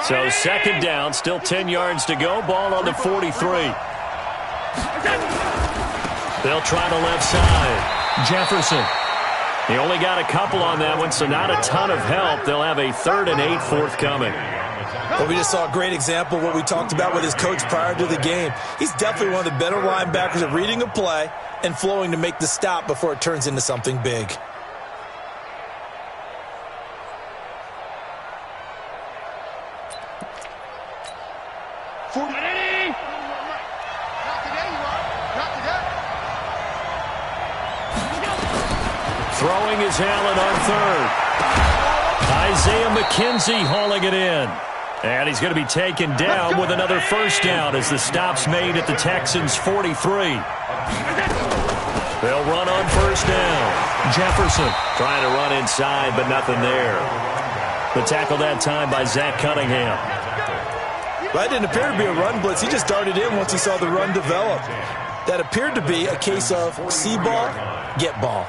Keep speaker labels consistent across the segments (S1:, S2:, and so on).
S1: So second down, still 10 yards to go. Ball on the 43. They'll try the left side. Jefferson. He only got a couple on that one, so not a ton of help. They'll have a 3rd and 8 forthcoming.
S2: Well, we just saw a great example of what we talked about with his coach prior to the game. He's definitely one of the better linebackers at reading a play and flowing to make the stop before it turns into something big.
S1: Throwing is Allen on 3rd. Isaiah McKenzie hauling it in. And he's going to be taken down with another first down as the stop's made at the Texans' 43. They'll run on first down. Jefferson trying to run inside, but nothing there. The tackle that time by Zach Cunningham.
S2: Well, that didn't appear to be a run blitz. He just darted in once he saw the run develop. That appeared to be a case of see ball, get ball.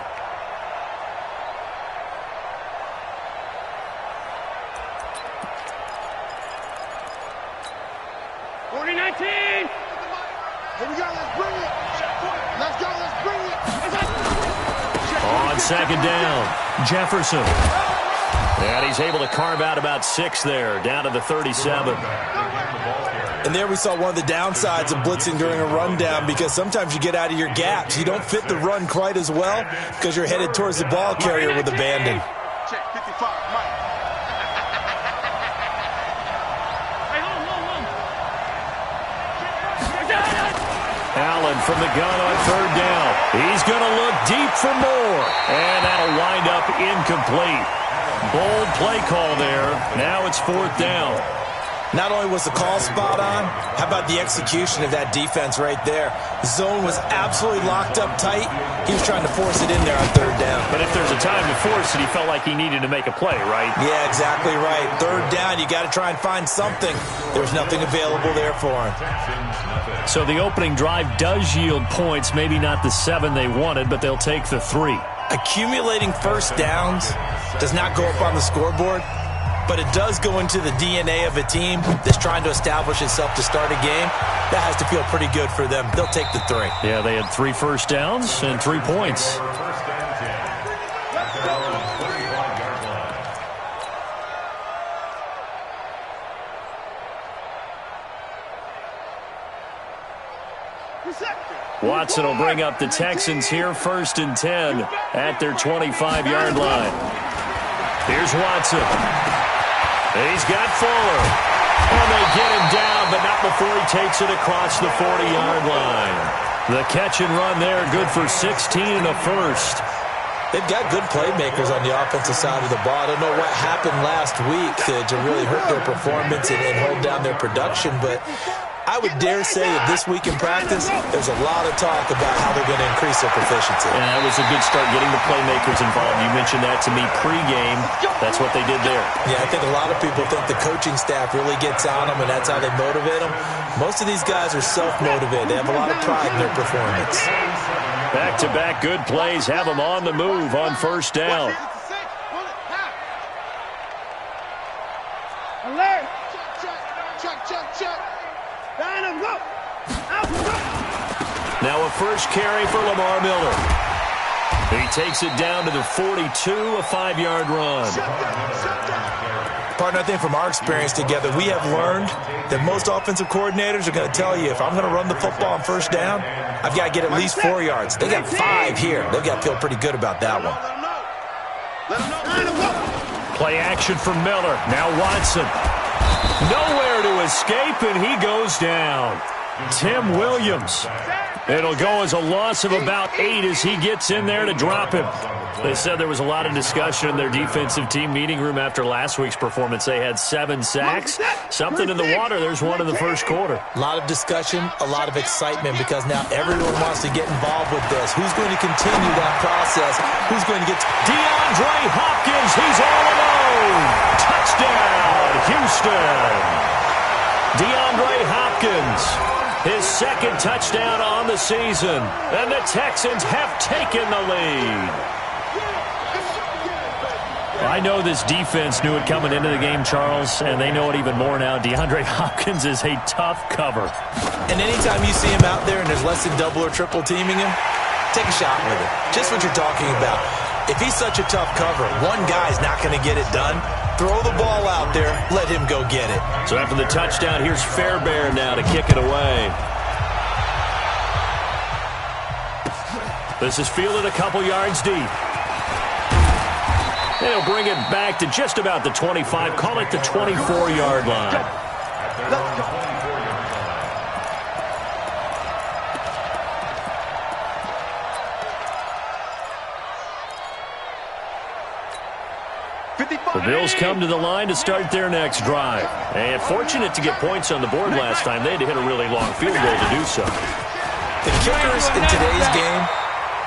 S1: On second down, Jefferson. And he's able to carve out about 6 there, down to the 37.
S2: And there we saw one of the downsides of blitzing during a rundown, because sometimes you get out of your gaps. You don't fit the run quite as well because you're headed towards the ball carrier with abandon.
S1: Allen from the gun on 3rd down. He's going to look deep for more. And that'll wind up incomplete. Bold play call there. Now it's 4th down.
S2: Not only was the call spot on, how about the execution of that defense right there? Zone was absolutely locked up tight. He was trying to force it in there on 3rd down.
S1: But if there's a time to force it, he felt like he needed to make a play, right?
S2: Yeah, exactly right. 3rd down, you got to try and find something. There's nothing available there for him.
S1: So the opening drive does yield points, maybe not the 7 they wanted, but they'll take the 3.
S2: Accumulating first downs does not go up on the scoreboard, but it does go into the DNA of a team that's trying to establish itself to start a game. That has to feel pretty good for them. They'll take the 3.
S1: Yeah, they had 3 first downs and 3 points. Watson will bring up the Texans here 1st and 10 at their 25-yard line. Here's Watson. He's got Fuller. And they get him down, but not before he takes it across the 40-yard line. The catch and run there, good for 16 and a first.
S2: They've got good playmakers on the offensive side of the ball. I don't know what happened last week to really hurt their performance and hold down their production, but I would dare say that this week in practice, there's a lot of talk about how they're going to increase their proficiency.
S1: And that was a good start, getting the playmakers involved. You mentioned that to me pregame. That's what they did there.
S2: Yeah, I think a lot of people think the coaching staff really gets on them, and that's how they motivate them. Most of these guys are self-motivated. They have a lot of pride in their performance.
S1: Back-to-back good plays have them on the move on first down.
S3: Alert! Check.
S1: Now a first carry for Lamar Miller. He takes it down to the 42, a 5-yard run.
S2: Partner, I think from our experience together, we have learned that most offensive coordinators are going to tell you, if I'm going to run the football on first down, I've got to get at least 4 yards. They got 5 here. They've got to feel pretty good about that one.
S1: Play action for Miller. Now Watson. Nowhere to escape, and he goes down. Tim Williams. It'll go as a loss of about 8 as he gets in there to drop him. They said there was a lot of discussion in their defensive team meeting room after last week's performance. They had 7 sacks. Something in the water. There's one in the first quarter.
S2: A lot of discussion, a lot of excitement, because now everyone wants to get involved with this. Who's going to continue that process? Who's going to get
S1: DeAndre Hopkins, he's all alone. Touchdown, Houston. DeAndre Hopkins, his 2nd touchdown on the season. And the Texans have taken the lead. I know this defense knew it coming into the game, Charles, and they know it even more now. DeAndre Hopkins is a tough cover.
S2: And anytime you see him out there and there's less than double or triple teaming him, take a shot with it. Just what you're talking about. If he's such a tough cover, one guy's not going to get it done. Throw the ball out there. Let him go get it.
S1: So after the touchdown, here's Fairbairn now to kick it away. This is fielded a couple yards deep. They'll bring it back to just about the 25. Call it the 24-yard line. The Bills come to the line to start their next drive. And fortunate to get points on the board last time. They had to hit a really long field goal to do so.
S2: The kickers in today's game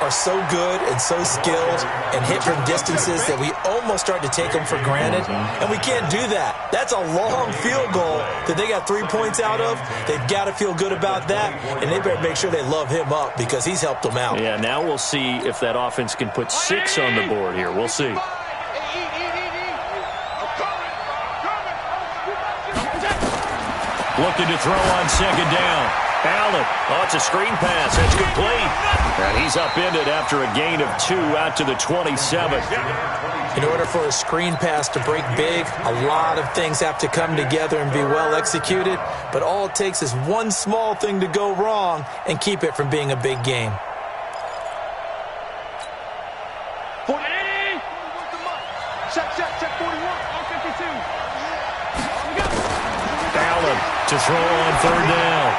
S2: are so good and so skilled and hit from distances that we almost start to take them for granted, and we can't do that. That's a long field goal that they got 3 points out of. They've got to feel good about that, and they better make sure they love him up because he's helped them out.
S1: Yeah, now we'll see if that offense can put 6 on the board here. We'll see. Looking to throw on second down. Allen, it's a screen pass. It's complete. And he's upended after a gain of 2 out to the 27.
S2: In order for a screen pass to break big, a lot of things have to come together and be well executed. But all it takes is one small thing to go wrong and keep it from being a big game.
S3: Check 41. 52.
S1: Allen to throw on third down.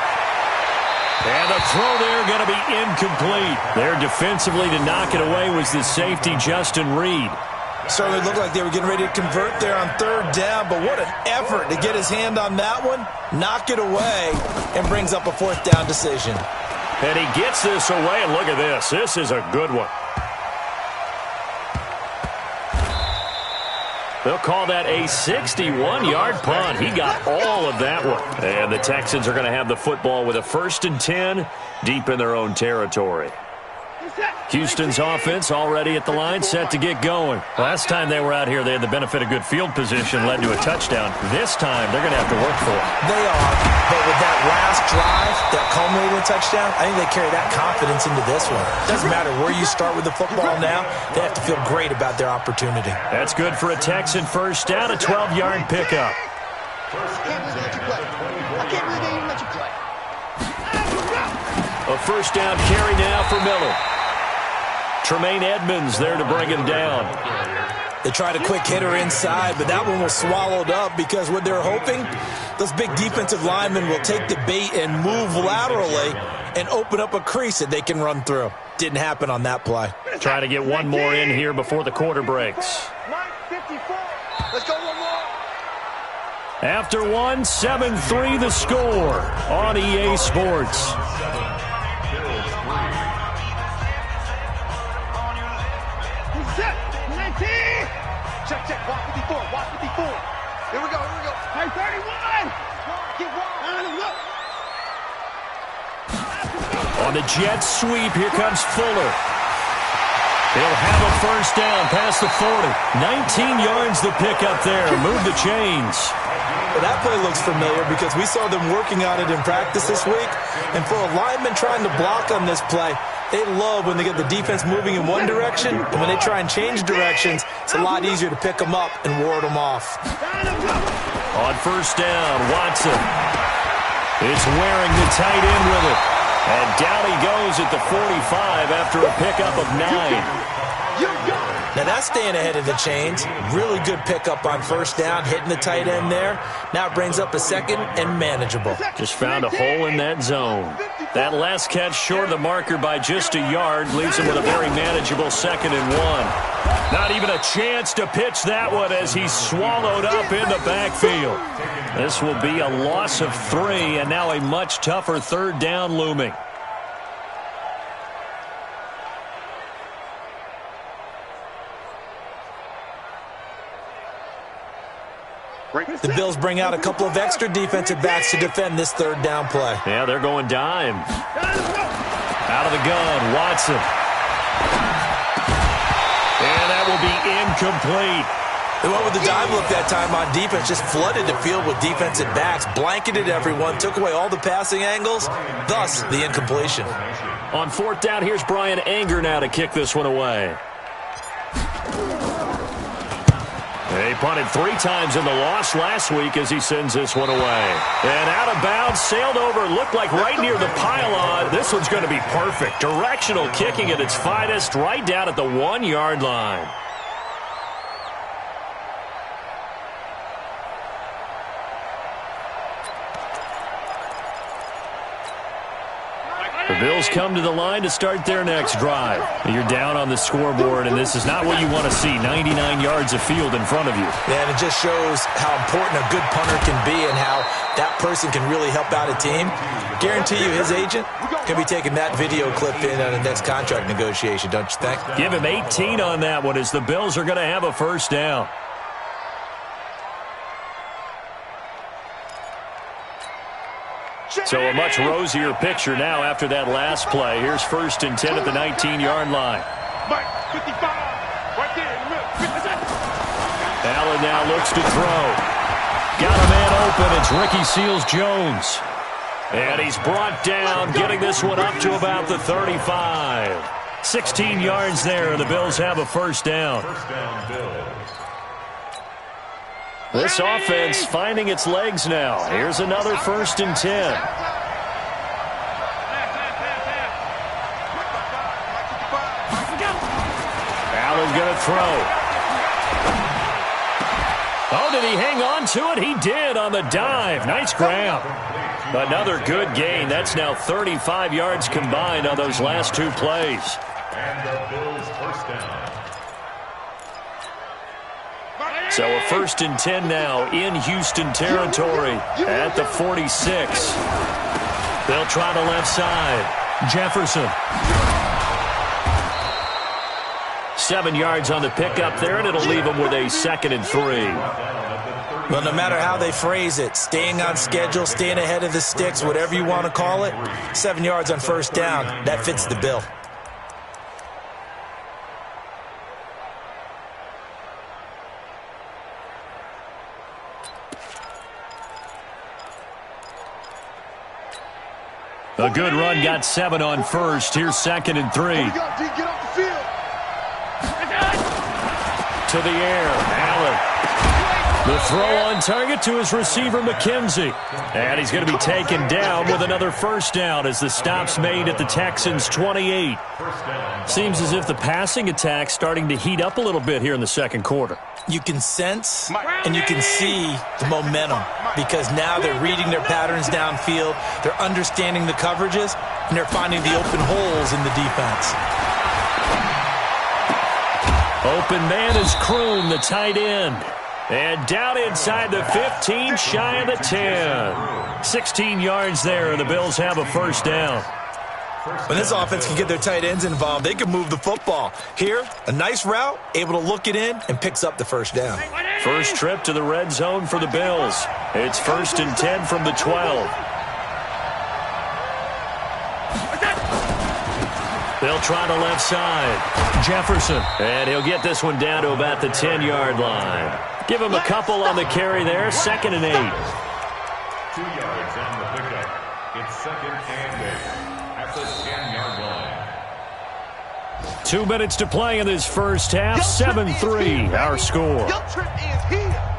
S1: And the throw there going to be incomplete. There defensively to knock it away was the safety, Justin Reed.
S2: Certainly looked like they were getting ready to convert there on third down, but what an effort to get his hand on that one, knock it away, and brings up a fourth down decision.
S1: And he gets this away, and look at this. This is a good one. They'll call that a 61-yard punt. He got all of that one. And the Texans are going to have the football with a 1st and 10 deep in their own territory. Houston's offense already at the line, set to get going. Last time they were out here, they had the benefit of good field position, led to a touchdown. This time, they're going to have to work for it.
S2: They are, but with that last drive, that culminating touchdown, I think they carry that confidence into this one. Doesn't matter where you start with the football now, they have to feel great about their opportunity.
S1: That's good for a Texan first down, a 12-yard pickup. A first down carry now for Miller. Tremaine Edmonds there to bring him down.
S2: They tried a quick hitter inside, but that one was swallowed up because what they're hoping, those big defensive linemen will take the bait and move laterally and open up a crease that they can run through. Didn't happen on that play.
S1: Try to get one more in here before the quarter breaks.
S3: Let's go one more.
S1: After one, 7-3 the score on EA Sports.
S3: Check, walk 54, walk 54. Here we go. Hey, 31! Get one.
S1: On the jet sweep, here comes Fuller. He'll have a first down past the 40. 19 yards the pickup there. Move the chains.
S2: Well, that play looks familiar because we saw them working on it in practice this week. And for a lineman trying to block on this play, they love when they get the defense moving in one direction, and when they try and change directions, it's a lot easier to pick them up and ward them off.
S1: On first down, Watson. It's wearing the tight end with it. And down he goes at the 45 after a pickup of 9.
S2: Now that's staying ahead of the chains. Really good pickup on first down, hitting the tight end there. Now it brings up a second and manageable.
S1: Just found a hole in that zone. That last catch short of the marker by just a yard leaves him with a very manageable 2nd and 1. Not even a chance to pitch that one as he's swallowed up in the backfield. This will be a loss of 3 and now a much tougher third down looming.
S2: The Bills bring out a couple of extra defensive backs to defend this third down play.
S1: Yeah, they're going dime. Out of the gun, Watson. And that will be incomplete.
S2: They went with the dive look that time on defense, just flooded the field with defensive backs, blanketed everyone, took away all the passing angles, thus the incompletion.
S1: On fourth down, here's Brian Anger now to kick this one away. He punted 3 times in the loss last week as he sends this one away. And out of bounds, sailed over, looked like right near the pylon. This one's going to be perfect. Directional kicking at its finest, right down at the 1-yard line. The Bills come to the line to start their next drive. You're down on the scoreboard, and this is not what you want to see, 99 yards of field in front of you.
S2: Yeah, and it just shows how important a good punter can be and how that person can really help out a team. Guarantee you his agent can be taking that video clip in on the next contract negotiation, don't you think?
S1: Give him 18 on that one as the Bills are going to have a first down. So a much rosier picture now after that last play. Here's 1st and 10 at the 19-yard line. Allen now looks to throw. Got a man open. It's Ricky Seals-Jones. And he's brought down, getting this one up to about the 35. 16 yards there, and the Bills have a first down. This offense finding its legs now. Here's another 1st and 10. Allen's going to throw. Oh, did he hang on to it? He did on the dive. Nice grab. Another good gain. That's now 35 yards combined on those last 2 plays.
S4: And the Bills first down.
S1: So a 1st and 10 now in Houston territory at the 46. They'll try the left side. Jefferson. 7 yards on the pickup there, and it'll leave them with a 2nd and 3.
S2: Well, no matter how they phrase it, staying on schedule, staying ahead of the sticks, whatever you want to call it, 7 yards on first down, that fits the bill.
S1: A good run, got 7 on first. Here's 2nd and 3.
S3: Get off the field.
S1: To the air, Allen. The throw on target to his receiver, McKenzie. And he's going to be taken down with another first down as the stop's made at the Texans' 28. Seems as if the passing attack's starting to heat up a little bit here in the second quarter.
S2: You can sense and you can see the momentum because now they're reading their patterns downfield, they're understanding the coverages, and they're finding the open holes in the defense.
S1: Open man is Kroon, the tight end. And down inside the 15, shy of the 10. 16 yards there, and the Bills have a first down.
S2: When this offense can get their tight ends involved, they can move the football. Here, a nice route, able to look it in, and picks up the first down.
S1: First trip to the red zone for the Bills. It's 1st and 10 from the 12. They'll try the left side. Jefferson. And he'll get this one down to about the 10-yard line. Give him a couple on the carry there. 2nd and 8.
S4: 2 yards on the pickup. It's 2nd and 8 at the 10-yard line.
S1: 2 minutes to play in this first half. 7-3 our score.
S3: Your trip is here.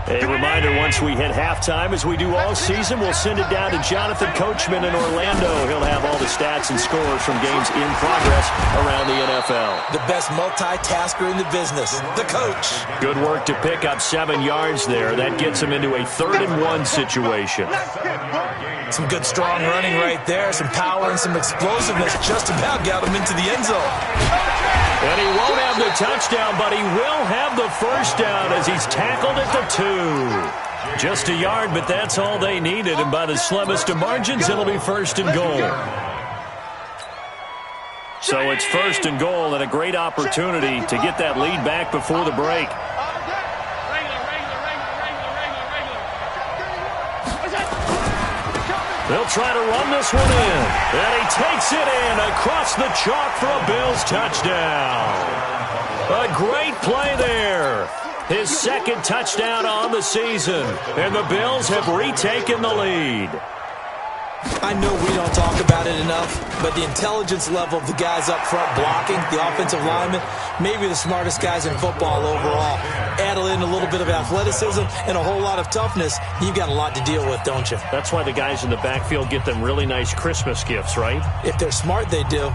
S1: A reminder, once we hit halftime, as we do all season, we'll send it down to Jonathan Coachman in Orlando. He'll have all the stats and scores from games in progress around the NFL.
S2: The best multitasker in the business, the coach.
S1: Good work to pick up 7 yards there. That gets him into a 3rd and 1 situation.
S2: Some good strong running right there, some power and some explosiveness. Just about got him into the end zone.
S1: And he won't have the touchdown, but he will have the first down as he's tackled at the 2. Just a yard, but that's all they needed, and by the slimmest of margins, it'll be 1st and goal. So it's 1st and goal, and a great opportunity to get that lead back before the break. They'll try to run this one in. And he takes it in across the chalk for a Bills touchdown. A great play there. His second touchdown on the season. And the Bills have retaken the lead.
S2: I know we don't talk about it enough, but the intelligence level of the guys up front blocking, the offensive linemen, maybe the smartest guys in football overall. Add in a little bit of athleticism and a whole lot of toughness, you've got a lot to deal with, don't you?
S1: That's why the guys in the backfield get them really nice Christmas gifts, right?
S2: If they're smart, they do.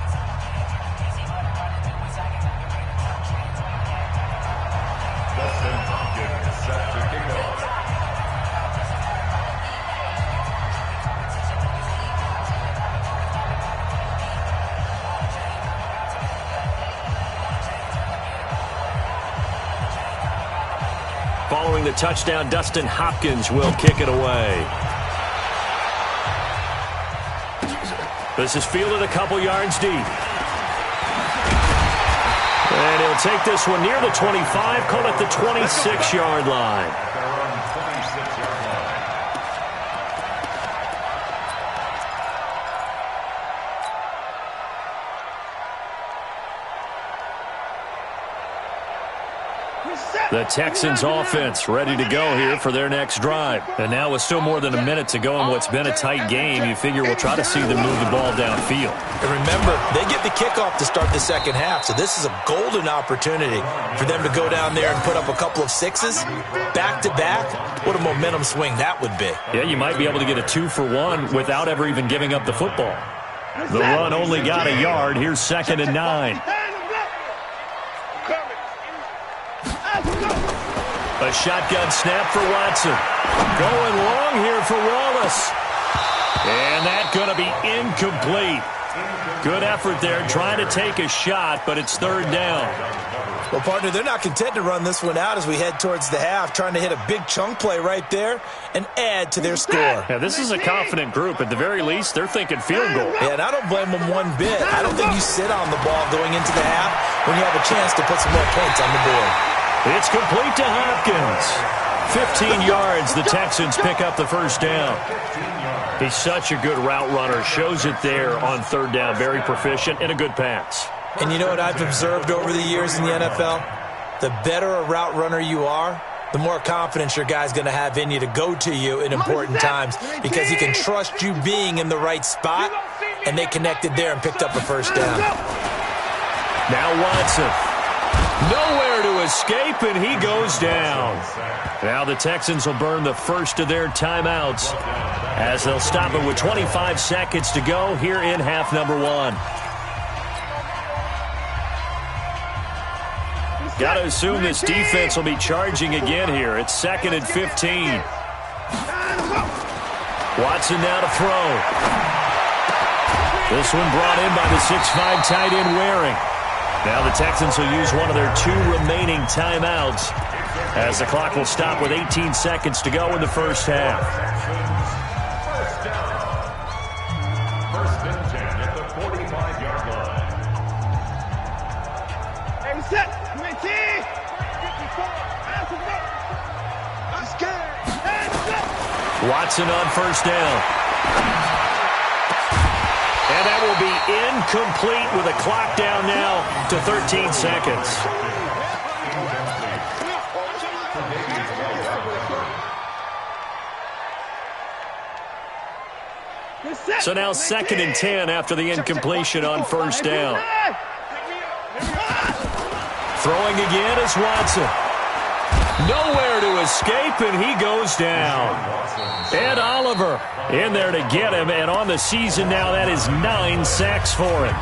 S1: Following the touchdown, Dustin Hopkins will kick it away. This is fielded a couple yards deep. And he'll take this one near the 25, call it the 26-yard line. The Texans offense ready to go here for their next drive. And now with still more than a minute to go in what's been a tight game, you figure we'll try to see them move the ball downfield.
S2: And remember, they get the kickoff to start the second half, so this is a golden opportunity for them to go down there and put up a couple of sixes back-to-back. What a momentum swing that would be.
S1: Yeah, you might be able to get a 2-for-1 without ever even giving up the football. The run only got a yard. Here's 2nd and 9. A shotgun snap for Watson. Going long here for Wallace. And that's going to be incomplete. Good effort there trying to take a shot, but it's 3rd down.
S2: Well, partner, they're not content to run this one out as we head towards the half, trying to hit a big chunk play right there and add to their score.
S1: Yeah, this is a confident group. At the very least, they're thinking field goal.
S2: Yeah, and I don't blame them one bit. I don't think you sit on the ball going into the half when you have a chance to put some more points on the board.
S1: It's complete to Hopkins. 15 yards. The Texans pick up the 1st down. He's such a good route runner. Shows it there on 3rd down. Very proficient and a good pass.
S2: And you know what I've observed over the years in the NFL? The better a route runner you are, the more confidence your guy's going to have in you to go to you in important times because he can trust you being in the right spot, and they connected there and picked up a 1st down.
S1: Now Watson. Nowhere to escape, and he goes down. Now the Texans will burn the first of their timeouts as they'll stop it with 25 seconds to go here in half number 1. Got to assume this defense will be charging again here. It's 2nd and 15. Watson now to throw. This one brought in by the 6'5" tight end Waring. Now the Texans will use one of their 2 remaining timeouts as the clock will stop with 18 seconds to go in the 1st half.
S4: 1st and 10 at the 45-yard line.
S3: Hey, set. Come in, team. I'm scared.
S1: Watson on 1st down. And that will be incomplete with a clock down now to 13 seconds. So now 2nd and 10 after the incompletion on 1st down. Throwing again is Watson. Nowhere to escape, and he goes down. Ed Oliver in there to get him, and on the season now, that is 9 sacks for him.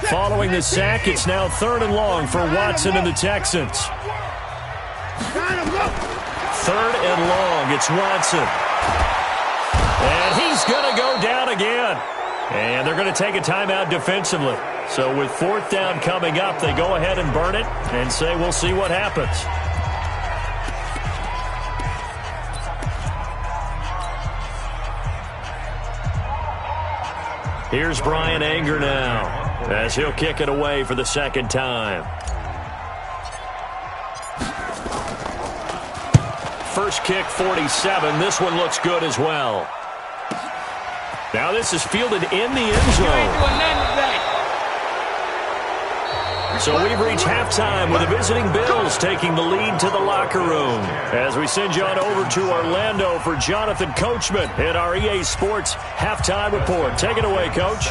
S1: Following the sack, it's now 3rd and long for Watson and the Texans. 3rd and long, it's Watson. And he's going to go down again. And they're going to take a timeout defensively. So with 4th down coming up, they go ahead and burn it and say we'll see what happens. Here's Brian Anger now, as he'll kick it away for the second time. First kick, 47. This one looks good as well. Now this is fielded in the end zone. So we've reached halftime with the visiting Bills taking the lead to the locker room. As we send you on over to Orlando for Jonathan Coachman in our EA Sports Halftime Report. Take it away, Coach.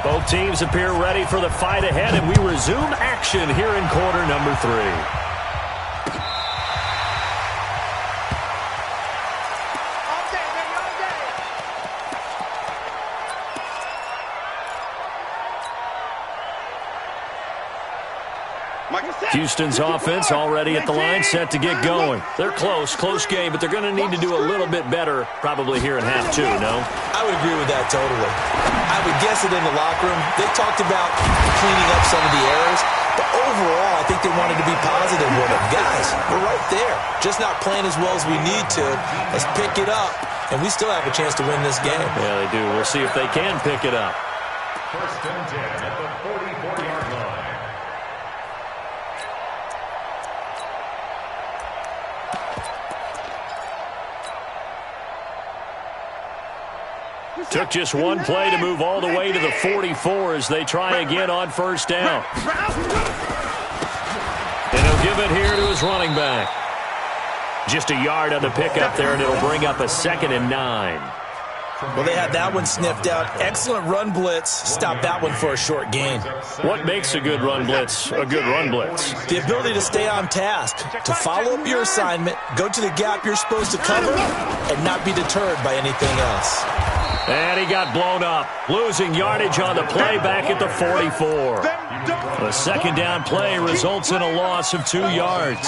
S1: Both teams appear ready for the fight ahead, and we resume action here in quarter number 3. Houston's offense already at the line, set to get going. They're close game, but they're going to need to do a little bit better probably here in half 2, no?
S2: I would agree with that totally. I would guess it in the locker room. They talked about cleaning up some of the errors, but overall, I think they wanted to be positive with them. Guys, we're right there. Just not playing as well as we need to. Let's pick it up, and we still have a chance to win this game.
S1: Yeah, they do. We'll see if they can pick it up.
S4: First and 10 at the 44-yard line.
S1: Took just one play to move all the way to the 44 as they try again on first down. And he'll give it here to his running back. Just a yard on the pickup there, and it'll bring up a 2nd and 9.
S2: Well, they had that one sniffed out. Excellent run blitz. Stop that one for a short gain.
S1: What makes a good run blitz a good run blitz?
S2: The ability to stay on task, to follow up your assignment, go to the gap you're supposed to cover, and not be deterred by anything else.
S1: And he got blown up, losing yardage on the play back at the 44. The second down play results in a loss of 2 yards.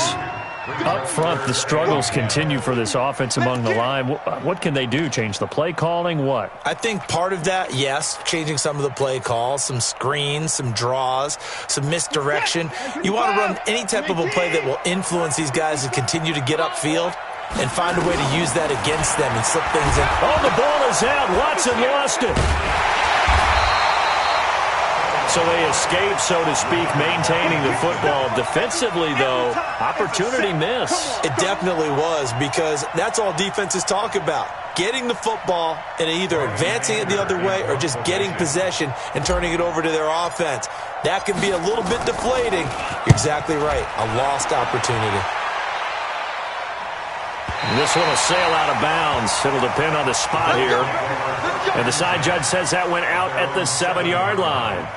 S1: Up front, the struggles continue for this offense among the line. What can they do? Change the play calling? What?
S2: I think part of that, yes, changing some of the play calls, some screens, some draws, some misdirection. You want to run any type of a play that will influence these guys to continue to get upfield and find a way to use that against them and slip things in.
S1: Oh, the ball is out. Watson lost it. So they escape, so to speak, maintaining the football. Defensively, though, opportunity miss.
S2: It definitely was, because that's all defenses talk about. Getting the football and either advancing it the other way or just getting possession and turning it over to their offense. That can be a little bit deflating. You're exactly right. A lost opportunity.
S1: This one will sail out of bounds. It'll depend on the spot here. And the side judge says that went out at the 7-yard line.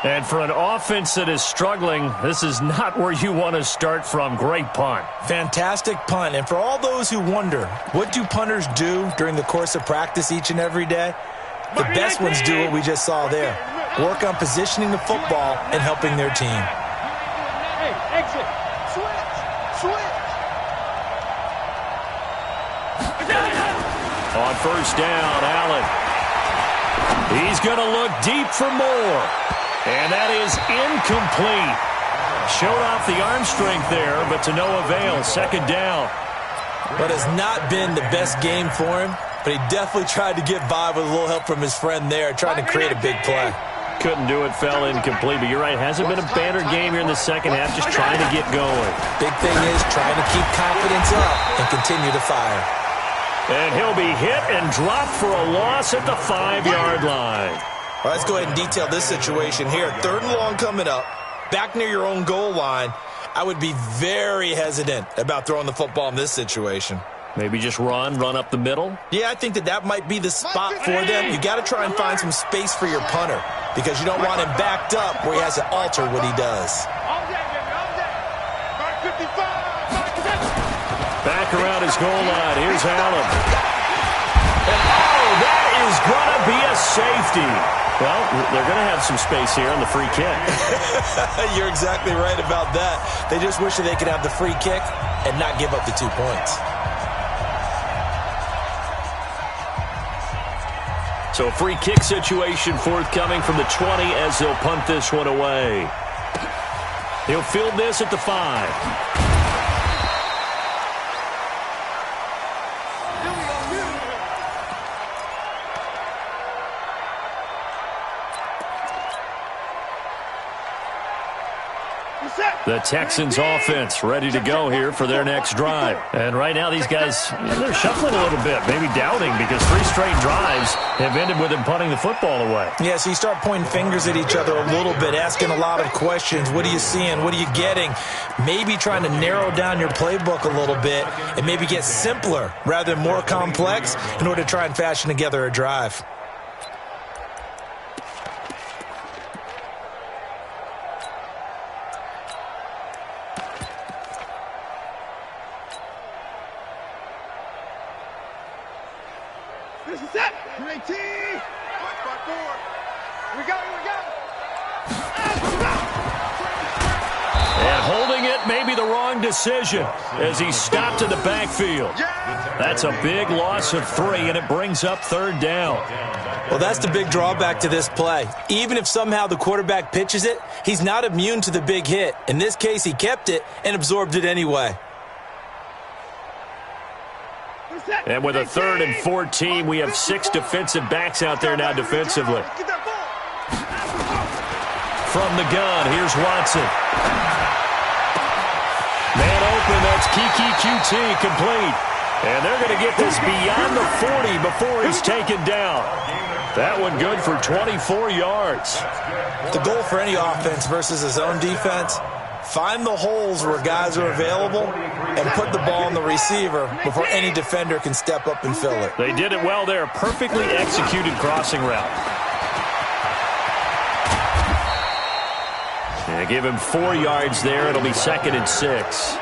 S1: And for an offense that is struggling, this is not where you want to start from. Great punt.
S2: Fantastic punt. And for all those who wonder, what do punters do during the course of practice each and every day? The best ones do what we just saw there. Work on positioning the football and helping their team.
S3: Hey, exit. Switch.
S1: On first down, Allen. He's going to look deep for more. And that is incomplete. Showed off the arm strength there, but to no avail. Second down.
S2: But has not been the best game for him, but he definitely tried to get by with a little help from his friend there, trying to create a big play.
S1: Couldn't do it, fell incomplete. But you're right, hasn't been a banner game here in the second half, just trying to get going.
S2: Big thing is trying to keep confidence up and continue to fire.
S1: And he'll be hit and dropped for a loss at the 5-yard line.
S2: All right, let's go ahead and detail this situation here. 3rd and long coming up, back near your own goal line. I would be very hesitant about throwing the football in this situation.
S1: Maybe just run up the middle?
S2: Yeah, I think that might be the spot for them. You got to try and find some space for your punter because you don't want him backed up where he has to alter what he does.
S1: Back around his goal line. Here's Allen. And that is going to be a safety. Well, they're going to have some space here on the free kick.
S2: You're exactly right about that. They just wish that they could have the free kick and not give up the 2 points.
S1: So a free kick situation forthcoming from the 20 as they'll punt this one away. He'll field this at the 5. The Texans offense ready to go here for their next drive. And right now these guys, they're shuffling a little bit, maybe doubting because 3 straight drives have ended with them punting the football away.
S2: Yeah, so you start pointing fingers at each other a little bit, asking a lot of questions. What are you seeing? What are you getting? Maybe trying to narrow down your playbook a little bit and maybe get simpler rather than more complex in order to try and fashion together a drive.
S3: This is it. 18. 5-4. Here we go.
S1: And holding it may be the wrong decision as he stopped in the backfield. That's a big loss of 3, and it brings up 3rd down.
S2: Well, that's the big drawback to this play. Even if somehow the quarterback pitches it, he's not immune to the big hit. In this case, he kept it and absorbed it anyway.
S1: And with a 3rd and 14, we have 6 defensive backs out there now defensively. From the gun, here's Watson. Man open, that's Kiki QT complete. And they're going to get this beyond the 40 before he's taken down. That one good for 24 yards.
S2: The goal for any offense versus his own defense, find the holes where guys are available and put the ball on the receiver before any defender can step up and fill it.
S1: They did it well there. Perfectly executed crossing route. And give him 4 yards there. It'll be 2nd and 6.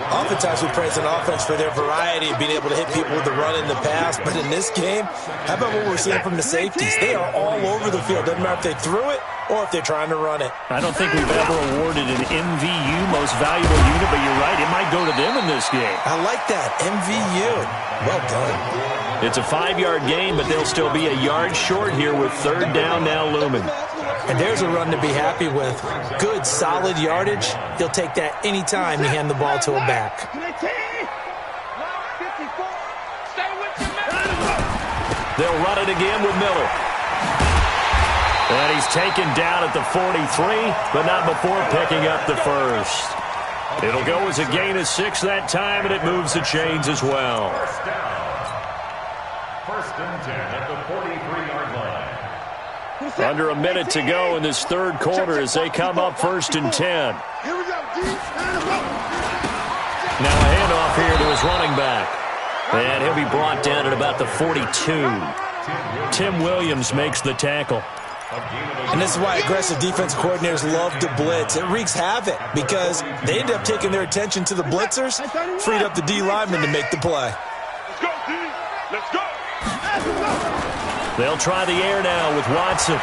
S2: Oftentimes we praise an offense for their variety of being able to hit people with the run in the pass, but in this game, how about what we're seeing from the safeties? They are all over the field. Doesn't matter if they threw it or if they're trying to run it.
S1: I don't think we've ever awarded an MVU, most valuable unit, but you're right, it might go to them in this game.
S2: I like that, MVU. Well done.
S1: It's a 5-yard gain, but they'll still be a yard short here with 3rd down now looming.
S2: And there's a run to be happy with. Good, solid yardage. He'll take that any time you hand the ball to a back.
S1: They'll run it again with Miller. And he's taken down at the 43, but not before picking up the 1st. It'll go as a gain of 6 that time, and it moves the chains as well.
S4: 1st and 10 at the 43-yard line.
S1: Under a minute to go in this 3rd quarter as they come up 1st and 10.
S3: Here we go,
S1: Now a handoff here to his running back. And he'll be brought down at about the 42. Tim Williams makes the tackle.
S2: And this is why aggressive defense coordinators love to blitz. It wreaks havoc because they end up taking their attention to the blitzers, freed up the D lineman to make the play.
S3: Let's go, D. Let's go.
S1: They'll try the air now with Watson.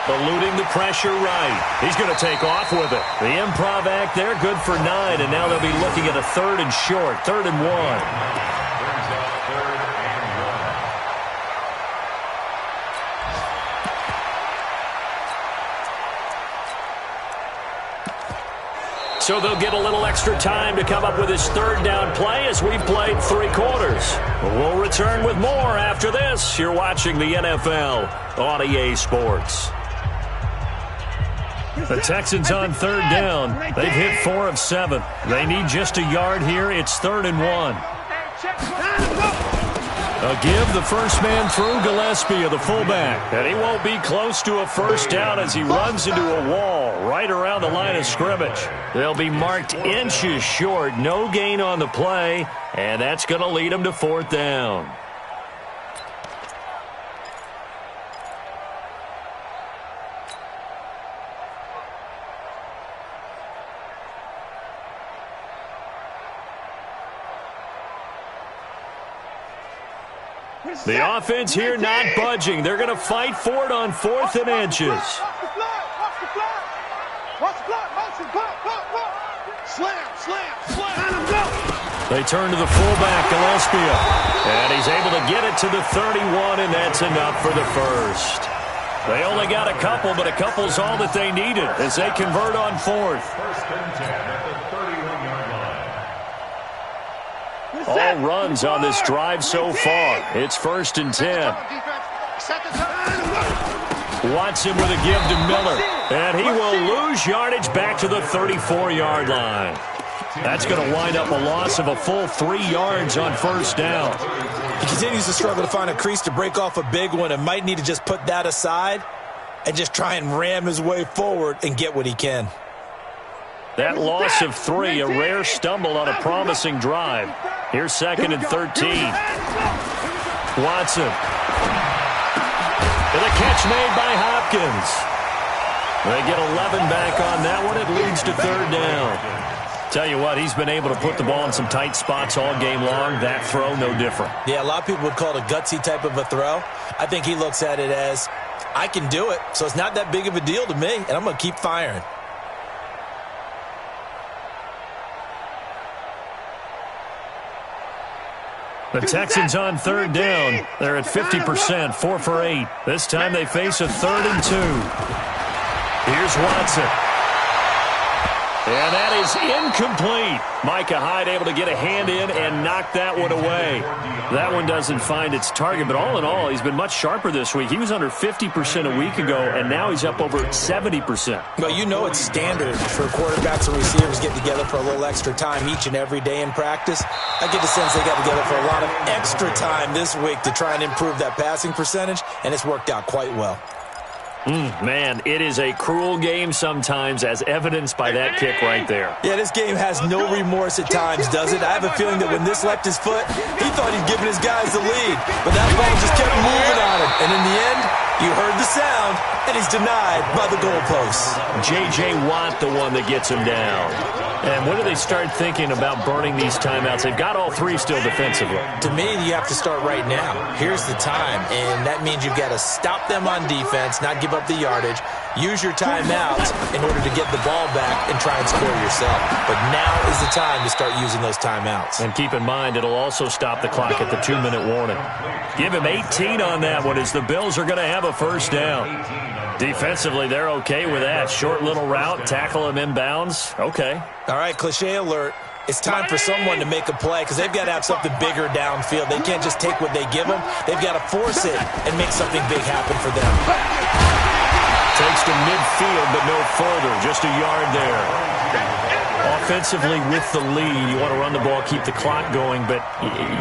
S1: Eluding the pressure right. He's going to take off with it. The improv act there, good for 9, and now they'll be looking at a 3rd and short, 3rd and 1. So they'll get a little extra time to come up with his 3rd down play as we've played 3 quarters. We'll return with more after this. You're watching the NFL on EA Sports. The Texans on 3rd down. They've hit 4 of 7. They need just a yard here. It's 3rd and 1. A give, the first man through, Gillespie, the fullback. And he won't be close to a 1st down as he runs into a wall right around the line of scrimmage. They'll be marked inches short. No gain on the play, and that's going to lead them to 4th down. The offense here not budging. They're going to fight for it on 4th and inches.
S3: Watch the block. Motion, block. Slam.
S1: They turn to the fullback, Gillespie. And he's able to get it to the 31, and that's enough for the 1st. They only got a couple, but a couple's all that they needed as they convert on 4th.
S4: 1st and 10 at the 31-yard line.
S1: All runs on this drive so far. It's 1st and 10. Watson with a give to Miller. And he will lose yardage back to the 34-yard line. That's going to wind up a loss of a full 3 yards on first down.
S2: He continues to struggle to find a crease to break off a big one and might need to just put that aside and just try and ram his way forward and get what he can.
S1: That loss of 3, a rare stumble on a promising drive. Here's 2nd and 13. Watson. And a catch made by Hopkins. They get 11 back on that one. It leads to 3rd down. Tell you what, he's been able to put the ball in some tight spots all game long. That throw, no different.
S2: Yeah, a lot of people would call it a gutsy type of a throw. I think he looks at it as, I can do it, so it's not that big of a deal to me, and I'm going to keep firing.
S1: The Texans on 3rd down. They're at 50%, 4 for 8. This time they face a 3rd and 2. Here's Watson. And that is incomplete. Micah Hyde able to get a hand in and knock that one away. That one doesn't find its target, but all in all, he's been much sharper this week. He was under 50% a week ago, and now he's up over 70%.
S2: Well, you know it's standard for quarterbacks and receivers get together for a little extra time each and every day in practice. I get the sense they got together for a lot of extra time this week to try and improve that passing percentage, and it's worked out quite well.
S1: Man, it is a cruel game sometimes, as evidenced by that kick right there.
S2: Yeah, this game has no remorse at times, does it? I have a feeling that when this left his foot, he thought he'd given his guys the lead. But that ball just kept moving on him. And in the end, you heard the sound, and he's denied by the goalposts.
S1: J.J. Watt, the one that gets him down. And when do they start thinking about burning these timeouts? They've got all 3 still defensively.
S2: To me, you have to start right now. Here's the time, and that means you've got to stop them on defense, not give up the yardage, use your timeouts in order to get the ball back and try and score yourself. But now is the time to start using those timeouts.
S1: And keep in mind, it'll also stop the clock at the 2-minute warning. Give him 18 on that one as the Bills are going to have a first down. Defensively, they're okay with that. Short little route, tackle him inbounds. Okay.
S2: All right, cliche alert. It's time for someone to make a play because they've got to have something bigger downfield. They can't just take what they give them. They've got to force it and make something big happen for them.
S1: Takes to midfield, but no further. Just a yard there. Offensively with the lead, you want to run the ball, keep the clock going, but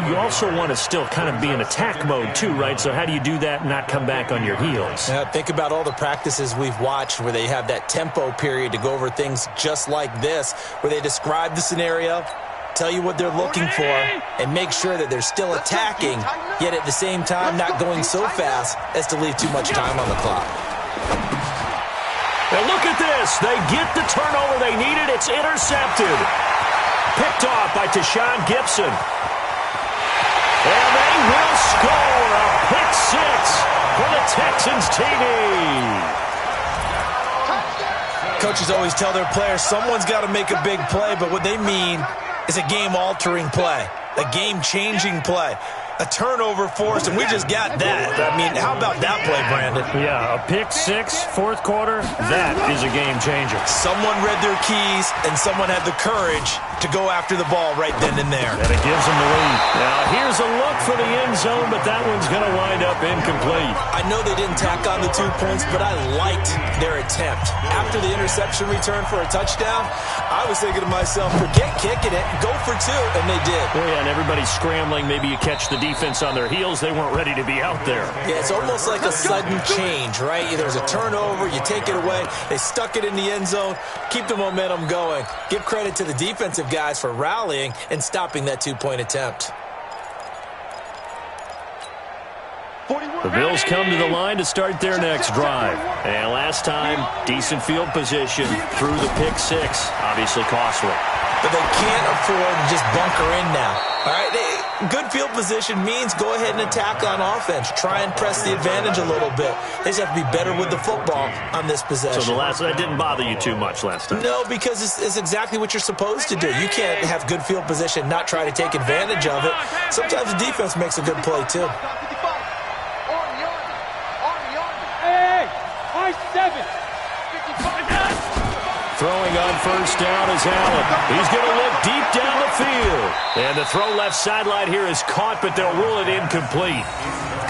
S1: you also want to still kind of be in attack mode too, right? So how do you do that and not come back on your heels?
S2: Yeah, think about all the practices we've watched where they have that tempo period to go over things just like this, where they describe the scenario, tell you what they're looking for, and make sure that they're still attacking, yet at the same time not going so fast as to leave too much time on the clock.
S1: And look at this. They get the turnover they needed. It's intercepted. Picked off by Tashawn Gibson. And they will score a pick 6 for the Texans TD.
S2: Coaches always tell their players someone's got to make a big play, but what they mean is a game-altering play, a game-changing play. A turnover forced, and we just got that. I mean, how about that play, Brandon?
S1: Yeah, a pick 6, 4th quarter, that is a game changer.
S2: Someone read their keys, and someone had the courage to go after the ball right then and there.
S1: And it gives them the lead. Now, here's a look for the end zone, but that one's going to wind up incomplete.
S2: I know they didn't tack on the 2 points, but I liked their attempt. After the interception return for a touchdown, I was thinking to myself, forget kicking it, go for 2, and they did.
S1: Oh, yeah, and everybody's scrambling. Maybe you catch the defense on their heels. They weren't ready to be out there.
S2: Yeah, it's almost like a sudden change, right? There's a turnover, you take it away, they stuck it in the end zone, keep the momentum going. Give credit to the defensive guys for rallying and stopping that 2-point attempt.
S1: The Bills come to the line to start their next drive. And last time, decent field position through the pick 6. Obviously costly.
S2: But they can't afford to just bunker in now. All right, good field position means go ahead and attack on offense. Try and press the advantage a little bit. They just have to be better with the football on this possession.
S1: So that didn't bother you too much last time?
S2: No, because it's exactly what you're supposed to do. You can't have good field position, not try to take advantage of it. Sometimes the defense makes a good play, too.
S1: Throwing on first down is Allen. He's going to look deep down the field. And the throw left sideline here is caught, but they'll rule it incomplete.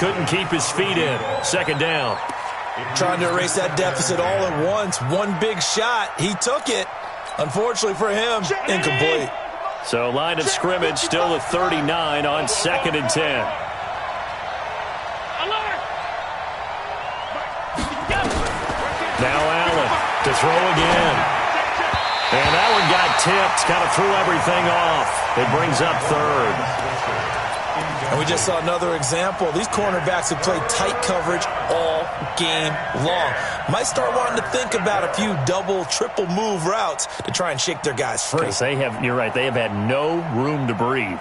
S1: Couldn't keep his feet in. Second down.
S2: Trying to erase that deficit all at once. One big shot. He took it. Unfortunately for him, incomplete.
S1: So line of scrimmage still at 39 on 2nd and 10. Now Allen to throw again. And that one got tipped. Kind of threw everything off. It brings up 3rd.
S2: And we just saw another example. These cornerbacks have played tight coverage all game long. Might start wanting to think about a few double, triple move routes to try and shake their guys free.
S1: You're right, they have had no room to breathe.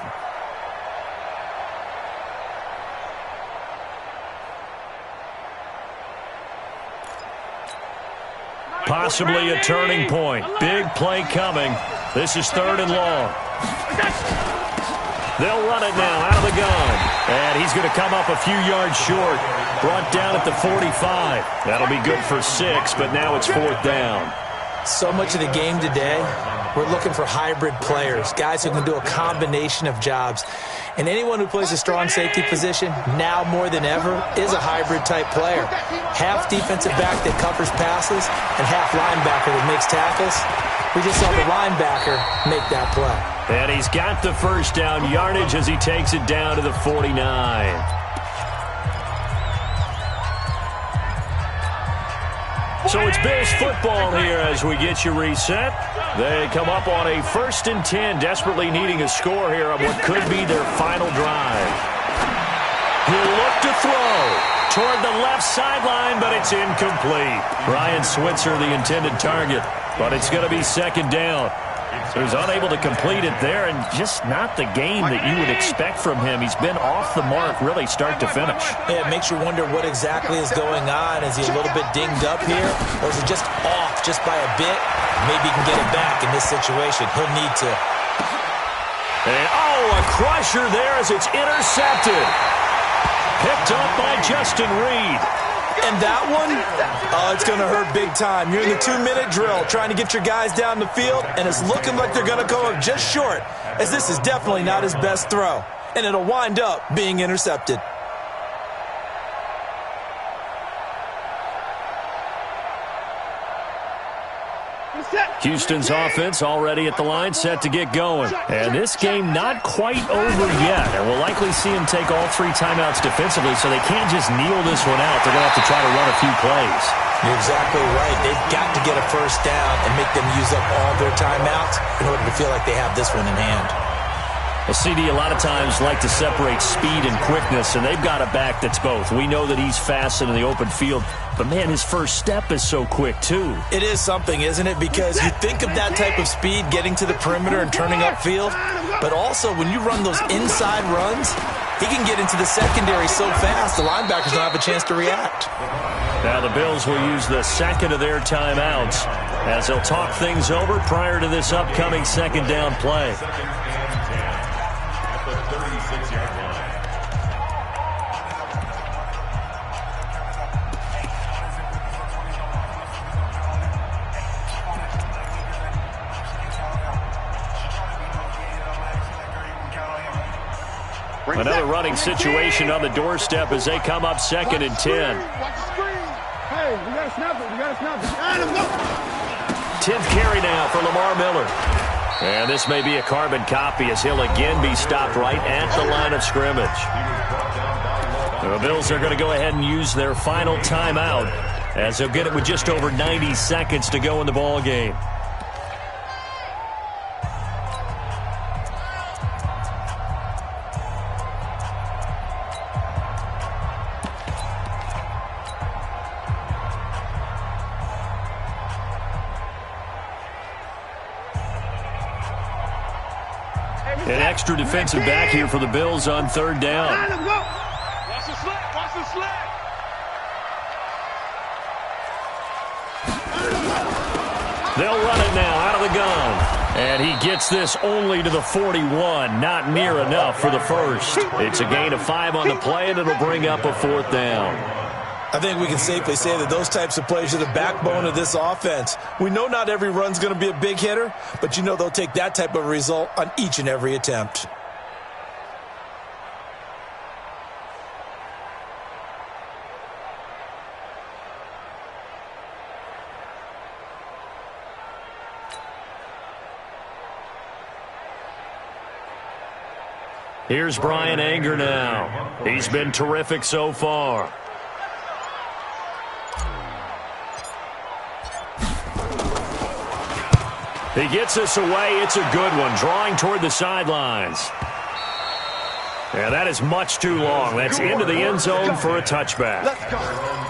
S1: Possibly a turning point. Big play coming. This is 3rd and long. They'll run it now out of the gun. And he's going to come up a few yards short. Brought down at the 45. That'll be good for 6, but now it's 4th down.
S2: So much of the game today, we're looking for hybrid players, guys who can do a combination of jobs. And anyone who plays a strong safety position, now more than ever, is a hybrid-type player. Half defensive back that covers passes and half linebacker that makes tackles. We just saw the linebacker make that play.
S1: And he's got the first down yardage as he takes it down to the 49. So it's Bills football here as we get you reset. They come up on a 1st and 10, desperately needing a score here on what could be their final drive. He'll look to throw toward the left sideline, but it's incomplete. Ryan Switzer, the intended target, but it's going to be 2nd down. So he's unable to complete it there, and just not the game that you would expect from him. He's been off the mark really start to finish.
S2: Yeah, it makes you wonder what exactly is going on. Is he a little bit dinged up here, or is it just off just by a bit? Maybe he can get it back in this situation. He'll need to.
S1: And, a crusher there as it's intercepted. Picked up by Justin Reed.
S2: And that one, it's going to hurt big time. You're in the 2-minute drill trying to get your guys down the field, and it's looking like they're going to go up just short, as this is definitely not his best throw. And it'll wind up being intercepted.
S1: Houston's offense already at the line, set to get going. And this game not quite over yet. And we'll likely see him take all 3 timeouts defensively, so they can't just kneel this one out. They're going to have to try to run a few plays.
S2: You're exactly right. They've got to get a first down and make them use up all their timeouts in order to feel like they have this one in hand.
S1: Well, CD a lot of times like to separate speed and quickness, and they've got a back that's both. We know that he's fast in the open field, but, man, his first step is so quick, too.
S2: It is something, isn't it? Because you think of that type of speed getting to the perimeter and turning upfield, but also when you run those inside runs, he can get into the secondary so fast the linebackers don't have a chance to react.
S1: Now the Bills will use the 2nd of their timeouts as they'll talk things over prior to this upcoming 2nd down play. Another running situation on the doorstep as they come up 2nd and 10.
S3: Hey, we got to snap it. We got to snap it.
S1: 10th carry now for Lamar Miller. And this may be a carbon copy as he'll again be stopped right at the line of scrimmage. The Bills are going to go ahead and use their final timeout as they'll get it with just over 90 seconds to go in the ball game. An extra defensive back here for the Bills on 3rd down.
S3: Watch the slip. Watch the slip.
S1: They'll run it now out of the gun. And he gets this only to the 41. Not near enough for the first. It's a gain of 5 on the play, and it'll bring up a 4th down.
S2: I think we can safely say that those types of plays are the backbone of this offense. We know not every run's going to be a big hitter, but you know they'll take that type of result on each and every attempt.
S1: Here's Brian Anger now. He's been terrific so far. He gets this away. It's a good one, drawing toward the sidelines. Yeah, that is much too long. That's into the end zone for a touchback.
S3: Let's go.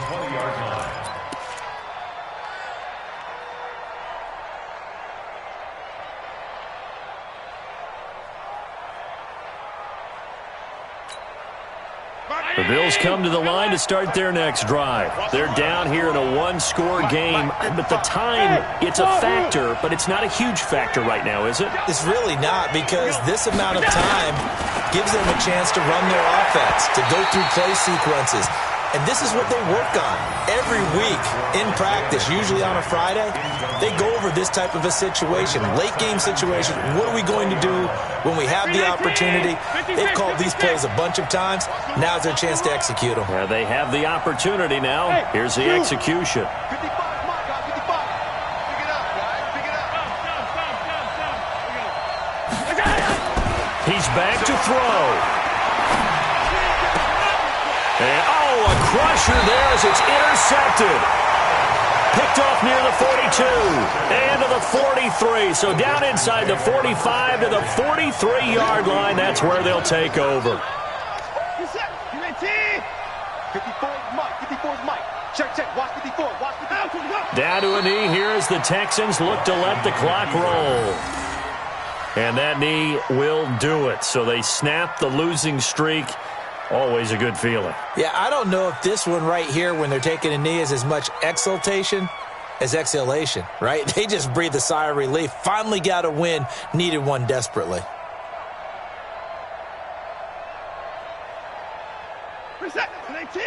S1: The Bills come to the line to start their next drive. They're down here in a one-score game, but the time, it's a factor, but it's not a huge factor right now, is it?
S2: It's really not, because this amount of time gives them a chance to run their offense, to go through play sequences. And this is what they work on every week in practice, usually on a Friday. They go over this type of a situation, late game situation. What are we going to do when we have the opportunity? They've called these plays a bunch of times. Now's their chance to execute them.
S1: Yeah, they have the opportunity now. Here's the execution.
S3: 55, come on, guys, 55. Pick it up, guys, pick it up.
S1: He's back to throw. And, a crusher there as it's intercepted. Picked off near the 42 and to the 43. So down inside the 45 to the 43-yard line. That's where they'll take over.
S3: 54's Mike. 54's Mike. Check. Watch 54. Watch 54.
S1: Down to a knee here as the Texans look to let the clock roll. And that knee will do it. So they snap the losing streak. Always a good feeling.
S2: Yeah, I don't know if this one right here, when they're taking a knee, is as much exultation as exhalation, right? They just breathe a sigh of relief. Finally got a win. Needed one desperately.
S3: Reset. 19.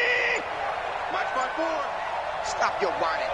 S3: March by 4. Stop your whining.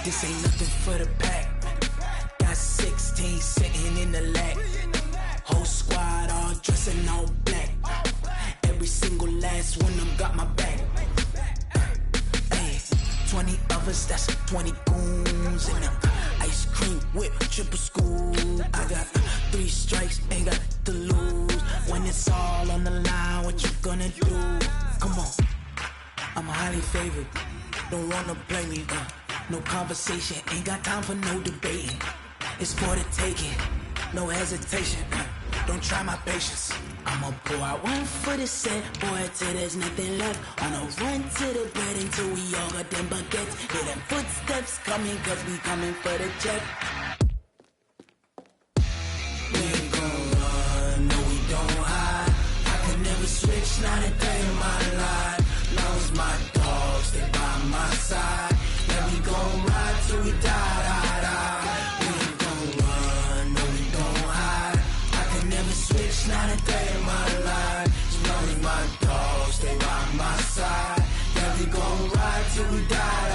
S5: This ain't nothing for the pack. Got 16 sitting in the lag. Whole squad all dressing all black. Every single last one of them got my back. Hey, 20 of us, that's 20 goons in them. Ice cream whip, triple school. I got 3 strikes, ain't got to lose. When it's all on the line, what you gonna do? Come on, I'm highly favored. Don't wanna play me, no conversation, ain't got time for no debating. It's for the taking, no hesitation. Don't try my patience. I'ma pour out one for the set, boy, till there's nothing left. On a run to the bread until we all got them baguettes. Hear them footsteps coming, cause we coming for the check. We ain't gon' run, no we don't hide. I could never switch, not a day in my life. Long as my dogs stay by my side. Yeah, we gon' ride till we die. We ain't gon' run, no we don't hide. I can never switch, not a day in my life. As long as my dogs stay by my side. Yeah, we gon' ride till we die.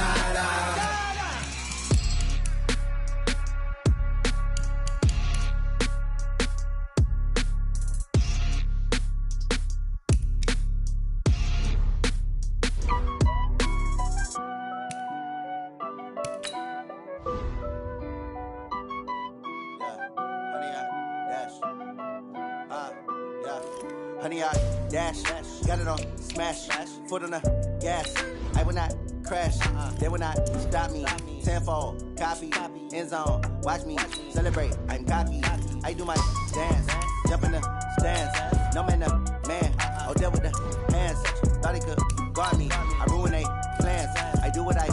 S6: Honey, I dash, got it on smash, foot on the gas. I will not crash, they will not stop me. Tenfold, copy, end zone, watch me celebrate. I'm cocky, I do my dance, jump in the stands. No man, the man, oh, deal with the hands. Thought he could guard me, I ruin they plans. I do what I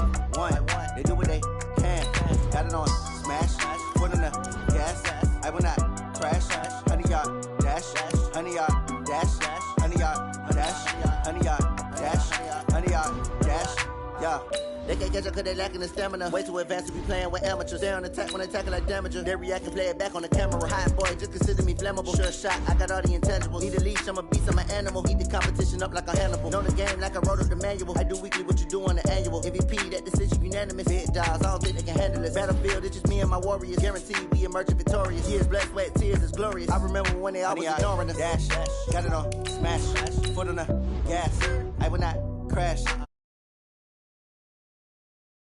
S6: Yeah. They can't catch up cause they lacking the stamina. Way too advanced to be playing with amateurs. Stay on attack when attacking like damager. They react and play it back on the camera. Hot boy, just consider me flammable. Sure shot, I got all the intangibles. Need a leash, I'm a beast, I'm an animal. Heat the competition up like a Hannibal. Know the game like I wrote up the manual. I do weekly what you do on the annual. MVP, that decision unanimous. Big dogs, I don't think they can handle it. Battlefield, it's just me and my warriors. Guaranteed we emerging victorious. Years, blood, sweat, tears, it's glorious. I remember when they always ignoring us. Dash, got it on, smash, foot on the gas. I will not crash.